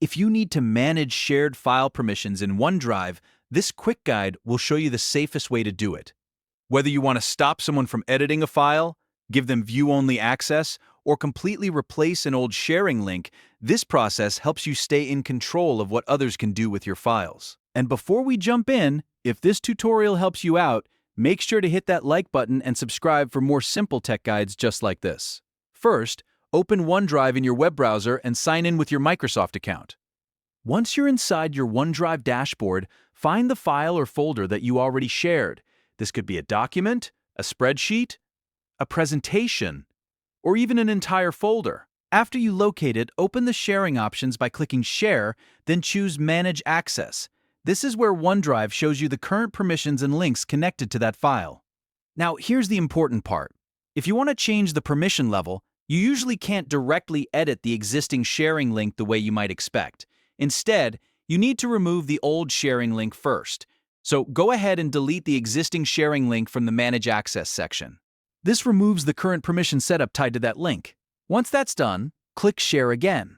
If you need to manage shared file permissions in OneDrive, this quick guide will show you the safest way to do it. Whether you want to stop someone from editing a file, give them view-only access, or completely replace an old sharing link, this process helps you stay in control of what others can do with your files. And before we jump in, if this tutorial helps you out, make sure to hit that like button and subscribe for more simple tech guides just like this. First, open OneDrive in your web browser and sign in with your Microsoft account. Once you're inside your OneDrive dashboard, find the file or folder that you already shared. This could be a document, a spreadsheet, a presentation, or even an entire folder. After you locate it, open the sharing options by clicking Share, then choose Manage Access. This is where OneDrive shows you the current permissions and links connected to that file. Now, here's the important part. If you want to change the permission level, you usually can't directly edit the existing sharing link the way you might expect. Instead, you need to remove the old sharing link first. So go ahead and delete the existing sharing link from the Manage Access section. This removes the current permission setup tied to that link. Once that's done, click Share again.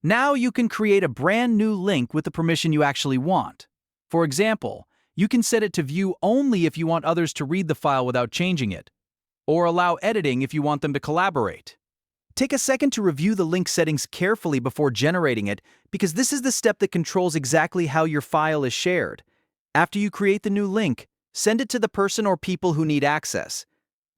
Now you can create a brand new link with the permission you actually want. For example, you can set it to view only if you want others to read the file without changing it, or allow editing if you want them to collaborate. Take a second to review the link settings carefully before generating it, because this is the step that controls exactly how your file is shared. After you create the new link, send it to the person or people who need access.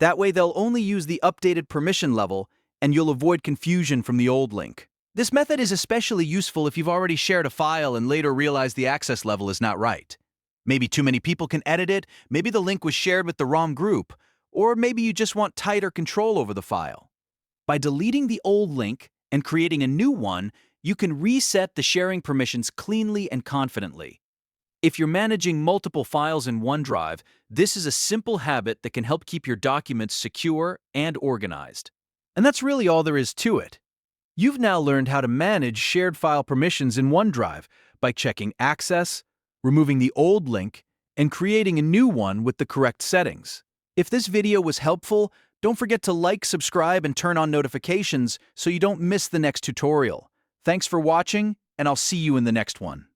That way they'll only use the updated permission level, and you'll avoid confusion from the old link. This method is especially useful if you've already shared a file and later realize the access level is not right. Maybe too many people can edit it, maybe the link was shared with the wrong group, or maybe you just want tighter control over the file. By deleting the old link and creating a new one, you can reset the sharing permissions cleanly and confidently. If you're managing multiple files in OneDrive, this is a simple habit that can help keep your documents secure and organized. And that's really all there is to it. You've now learned how to manage shared file permissions in OneDrive by checking Access, removing the old link, and creating a new one with the correct settings. If this video was helpful, don't forget to like, subscribe, and turn on notifications so you don't miss the next tutorial. Thanks for watching, and I'll see you in the next one.